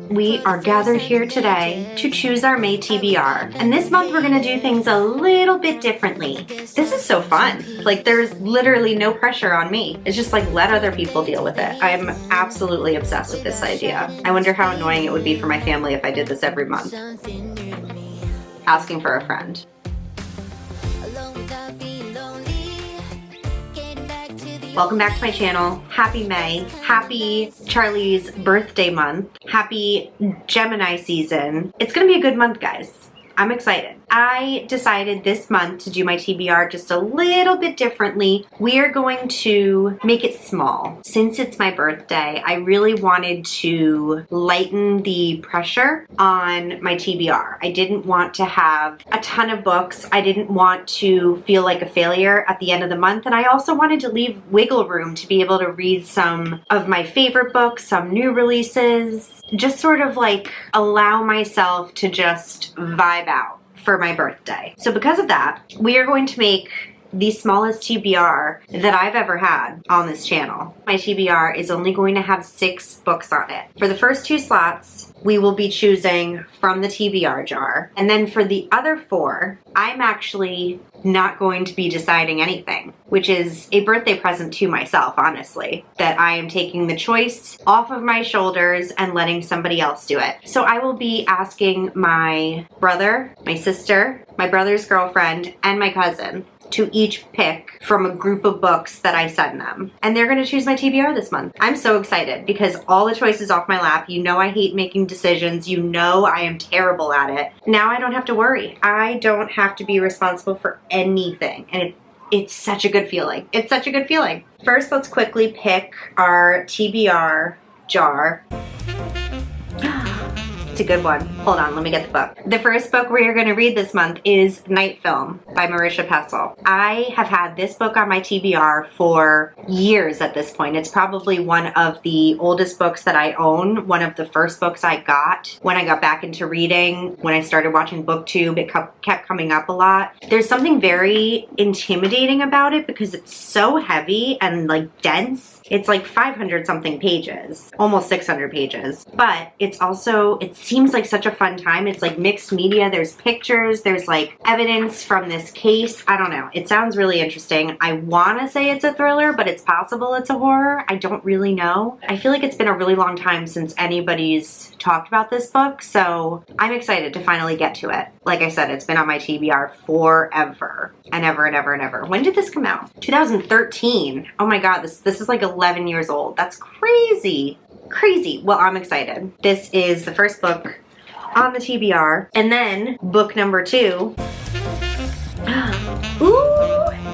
We are gathered here today to choose our May TBR, and this month we're gonna do things a little bit differently. This is so fun. Like, there's literally no pressure on me. It's just like, let other people deal with it. I'm absolutely obsessed with this idea. I wonder how annoying it would be for my family if I did this every month. Asking for a friend. Welcome back to my channel. Happy May. Happy Charlie's birthday month. Happy Gemini season. It's gonna be a good month, guys. I'm excited. I decided this month to do my TBR just a little bit differently. We are going to make it small. Since it's my birthday, I really wanted to lighten the pressure on my TBR. I didn't want to have a ton of books. I didn't want to feel like a failure at the end of the month. And I also wanted to leave wiggle room to be able to read some of my favorite books, some new releases, just sort of like allow myself to just vibe out for my birthday. So because of that, we are going to make the smallest TBR that I've ever had on this channel. My TBR is only going to have 6 books on it. For the first 2 slots, we will be choosing from the TBR jar. And then for the other 4, I'm actually not going to be deciding anything, which is a birthday present to myself, honestly, that I am taking the choice off of my shoulders and letting somebody else do it. So I will be asking my brother, my sister, my brother's girlfriend, and my cousin to each pick from a group of books that I send them. And they're gonna choose my TBR this month. I'm so excited because all the choices off my lap. You know I hate making decisions. You know I am terrible at it. Now I don't have to worry. I don't have to be responsible for anything. And it's such a good feeling. It's such a good feeling. First, let's quickly pick our TBR jar. It's a good one. Hold on, let me get the book. The first book we are going to read this month is Night Film by Marisha Pessl. I have had this book on my TBR for years at this point. It's probably one of the oldest books that I own, one of the first books I got when I got back into reading. When I started watching BookTube, it kept coming up a lot. There's something very intimidating about it because it's so heavy and like dense. It's like 500 something pages, almost 600 pages, but it's also, it seems like such a fun time. It's like mixed media. There's pictures, there's like evidence from this case. I don't know. It sounds really interesting. I want to say it's a thriller, but it's possible it's a horror. I don't really know. I feel like it's been a really long time since anybody's talked about this book, so I'm excited to finally get to it. Like I said, it's been on my TBR forever and ever and ever and ever. When did this come out? 2013. Oh my God, this is like 11 years old. That's crazy. Crazy. Well, I'm excited. This is the first book on the TBR. And then book number 2. Ooh,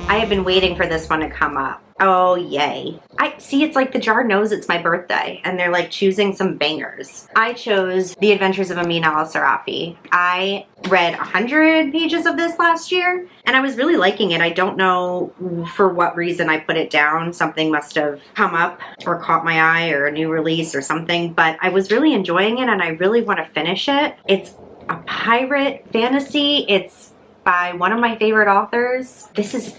I have been waiting for this one to come up. Oh, yay. I see, it's like the jar knows it's my birthday and they're like choosing some bangers. I chose The Adventures of Amin al-Sarafi. I read 100 pages of this last year and I was really liking it. I don't know for what reason I put it down. Something must have come up or caught my eye or a new release or something, but I was really enjoying it and I really want to finish it. It's a pirate fantasy. It's by one of my favorite authors. This is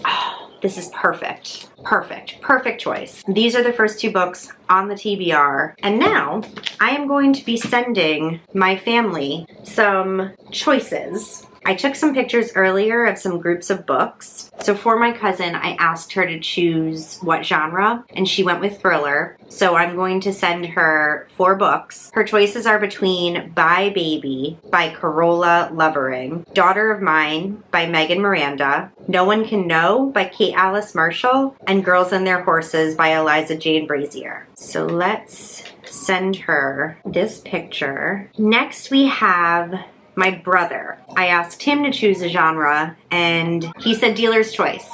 perfect. Perfect choice. These are the first 2 books on the TBR. And now I am going to be sending my family some choices. I took some pictures earlier of some groups of books. So for my cousin, I asked her to choose what genre, and she went with thriller. So I'm going to send her 4 books. Her choices are between Bye Baby by Carola Lovering, Daughter of Mine by Megan Miranda, No One Can Know by Kate Alice Marshall, and Girls and Their Horses by Eliza Jane Brazier. So let's send her this picture. Next we have my brother. I asked him to choose a genre and he said dealer's choice.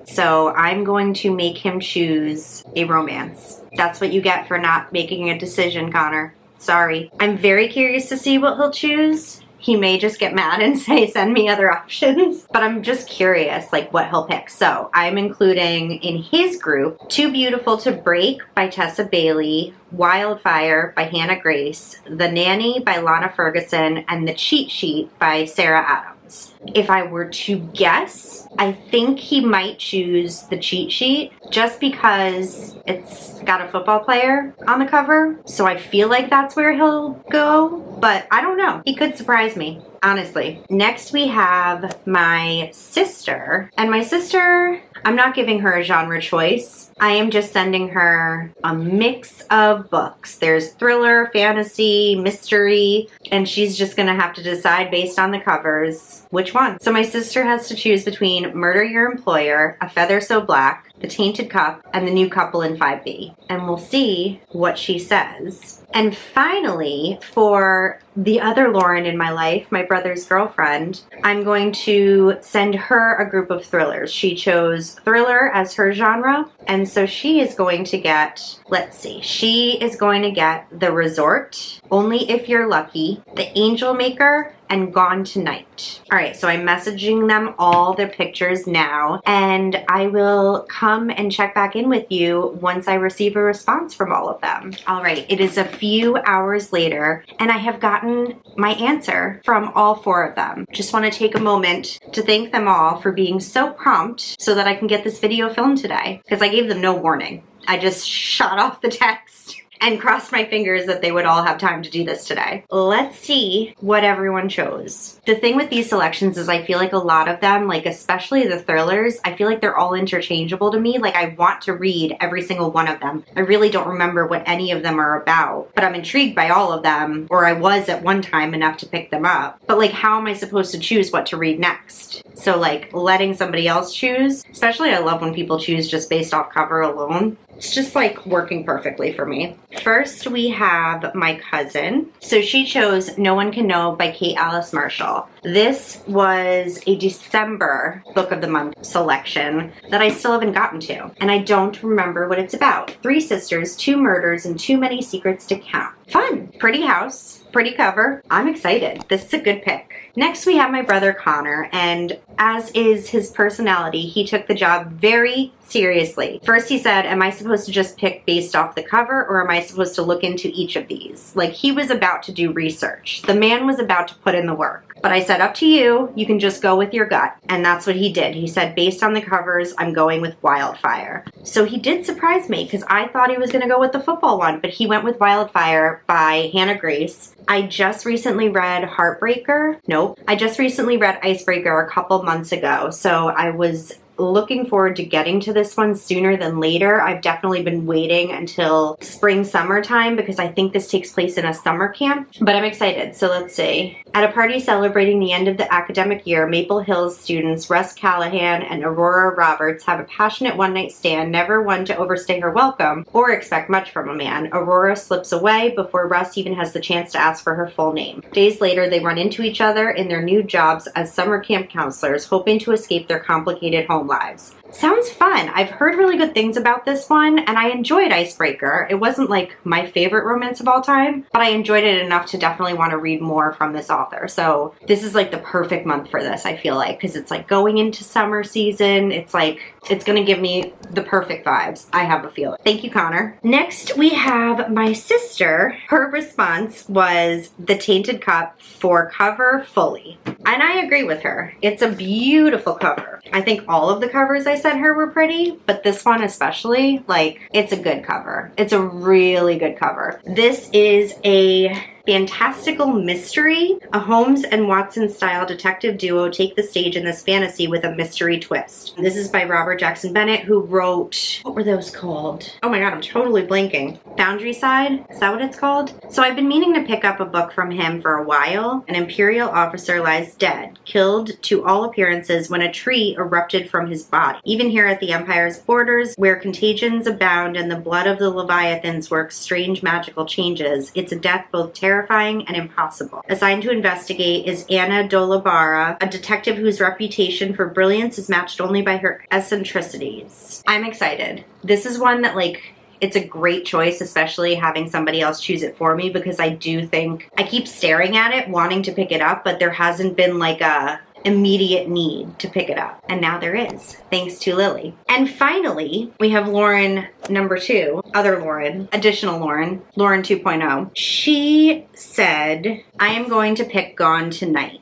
So I'm going to make him choose a romance. That's what you get for not making a decision, Connor. Sorry. I'm very curious to see what he'll choose. He may just get mad and say, send me other options. But I'm just curious, like, what he'll pick. So I'm including in his group Too Beautiful to Break by Tessa Bailey, Wildfire by Hannah Grace, The Nanny by Lana Ferguson, and The Cheat Sheet by Sarah Adams. selections. If I were to guess, I think he might choose the cheat sheet just because it's got a football player on the cover. So I feel like that's where he'll go, but I don't know. He could surprise me, honestly. Next we have my sister, and my sister, I'm not giving her a genre choice. I am just sending her a mix of books. There's thriller, fantasy, mystery, and she's just gonna have to decide based on the covers which one. So my sister has to choose between Murder Your Employer, A Feather So Black, The Tainted Cup, and The New Couple in 5B. And we'll see what she says. And finally, for the other Lauren in my life, my brother's girlfriend, I'm going to send her a group of thrillers. She chose thriller as her genre, and so she is going to get, let's see, she is going to get The Resort, Only If You're Lucky, The Angel Maker, and Gone Tonight. All right, so I'm messaging them all their pictures now, and I will come and check back in with you once I receive a response from all of them. All right, it is a few hours later, and I have gotten my answer from all 4 of them. Just want to take a moment to thank them all for being so prompt so that I can get this video filmed today, because I gave them no warning. I just shot off the text and crossed my fingers that they would all have time to do this today. Let's see what everyone chose. The thing with these selections is I feel like a lot of them, like especially the thrillers, I feel like they're all interchangeable to me. Like I want to read every single one of them. I really don't remember what any of them are about, but I'm intrigued by all of them, or I was at one time enough to pick them up. But like, how am I supposed to choose what to read next? So like letting somebody else choose, especially I love when people choose just based off cover alone. It's just like working perfectly for me. First, we have my cousin. So she chose No One Can Know by Kate Alice Marshall. This was a December book of the month selection that I still haven't gotten to. And I don't remember what it's about. 3 sisters, 2 murders, and too many secrets to count. Fun. Pretty house. Pretty cover. I'm excited. This is a good pick. Next, we have my brother Connor, and as is his personality, he took the job very seriously. First, he said, am I supposed to just pick based off the cover, or am I supposed to look into each of these? Like, he was about to do research. The man was about to put in the work. But I said, up to you. You can just go with your gut. And that's what he did. He said, based on the covers, I'm going with Wildfire. So he did surprise me because I thought he was going to go with the football one, but he went with Wildfire by Hannah Grace. I just recently read Heartbreaker. Nope. I just recently read Icebreaker a couple months ago. So I was looking forward to getting to this one sooner than later. I've definitely been waiting until spring, summertime because I think this takes place in a summer camp, but I'm excited. So let's see. At a party celebrating the end of the academic year, Maple Hills students Russ Callahan and Aurora Roberts have a passionate one-night stand, never one to overstay her welcome or expect much from a man. Aurora slips away before Russ even has the chance to ask for her full name. Days later, they run into each other in their new jobs as summer camp counselors, hoping to escape their complicated home lives. Sounds fun. I've heard really good things about this one, and I enjoyed Icebreaker. It wasn't like my favorite romance of all time, but I enjoyed it enough to definitely want to read more from this author. So this is like the perfect month for this, I feel like, because it's like going into summer season. It's like, it's going to give me the perfect vibes. I have a feeling. Thank you, Connor. Next, we have my sister. Her response was The Tainted Cup for cover fully. And I agree with her. It's a beautiful cover. I think all of the covers I sent her were pretty, but this one especially, like, it's a good cover. It's a really good cover. This is a fantastical mystery. A Holmes and Watson style detective duo take the stage in this fantasy with a mystery twist. This is by Robert Jackson Bennett, who wrote, what were those called? Oh my god, I'm totally blanking. Boundary Side? Is that what it's called? So I've been meaning to pick up a book from him for a while. An Imperial officer lies dead, killed to all appearances when a tree erupted from his body. Even here at the Empire's borders, where contagions abound and the blood of the Leviathans works strange magical changes, it's a death both terrifying and impossible. Assigned to investigate is Anna Dolabara, a detective whose reputation for brilliance is matched only by her eccentricities. I'm excited. This is one that, like, it's a great choice, especially having somebody else choose it for me, because I do think, I keep staring at it, wanting to pick it up, but there hasn't been like a immediate need to pick it up. And now there is, thanks to Lily. And finally, we have Lauren number 2, other Lauren, additional Lauren, Lauren 2.0. She said, I am going to pick Gone Tonight.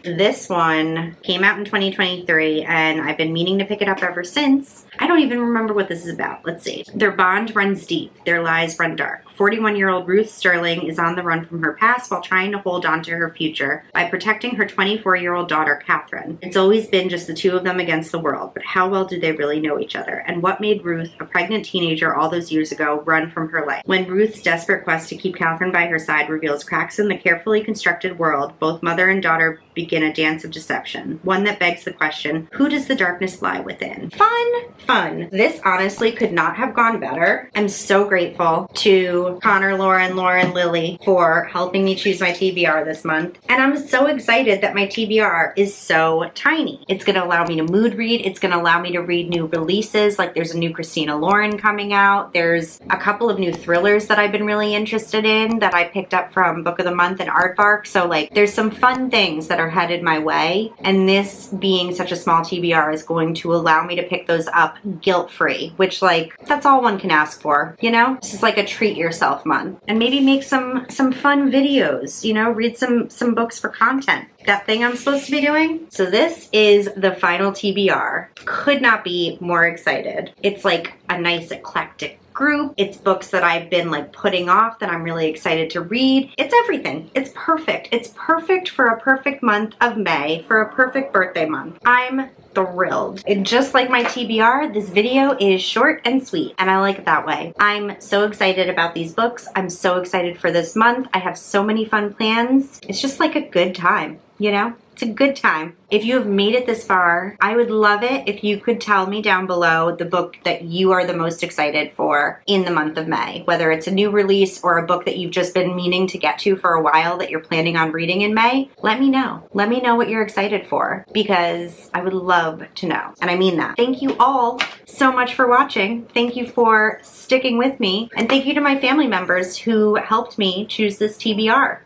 This one came out in 2023 and I've been meaning to pick it up ever since. I don't even remember what this is about. Let's see. Their bond runs deep. Their lies run dark. 41-year-old Ruth Sterling is on the run from her past while trying to hold on to her future by protecting her 24-year-old daughter, Catherine. It's always been just the two of them against the world, but how well do they really know each other? And what made Ruth, a pregnant teenager all those years ago, run from her life? When Ruth's desperate quest to keep Catherine by her side reveals cracks in the carefully constructed world, both mother and daughter begin a dance of deception. One that begs the question, who does the darkness lie within? Fun. This honestly could not have gone better. I'm so grateful to Connor, Lauren, Lily for helping me choose my TBR this month. And I'm so excited that my TBR is so tiny. It's gonna allow me to mood read. It's gonna allow me to read new releases. Like there's a new Christina Lauren coming out. There's a couple of new thrillers that I've been really interested in that I picked up from Book of the Month and Aardvark. So like there's some fun things that are headed my way. And this being such a small TBR is going to allow me to pick those up guilt-free, which like that's all one can ask for, you know? This is like a treat yourself month. And maybe make some fun videos, you know, read some books for content. That thing I'm supposed to be doing. So this is the final TBR. Could not be more excited. It's like a nice eclectic group. It's books that I've been like putting off that I'm really excited to read. It's everything. It's perfect. It's perfect for a perfect month of May, for a perfect birthday month. I'm thrilled. And just like my TBR, this video is short and sweet, and I like it that way. I'm so excited about these books. I'm so excited for this month. I have so many fun plans. It's just like a good time, you know? It's a good time. If you have made it this far, I would love it if you could tell me down below the book that you are the most excited for in the month of May. Whether it's a new release or a book that you've just been meaning to get to for a while that you're planning on reading in May, let me know. Let me know what you're excited for because I would love to know. And I mean that. Thank you all so much for watching. Thank you for sticking with me. And thank you to my family members who helped me choose this TBR.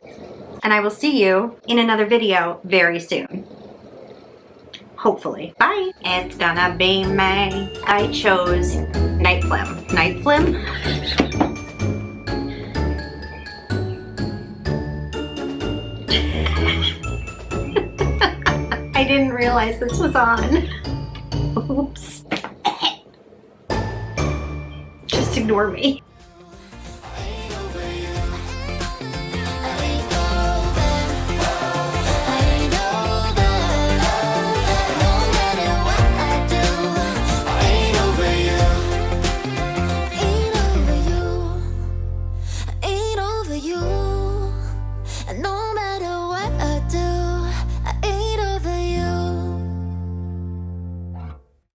And I will see you in another video very soon. Hopefully. Bye. It's gonna be May. I chose Night Flim. Night Flim? I didn't realize this was on. Oops. Just ignore me.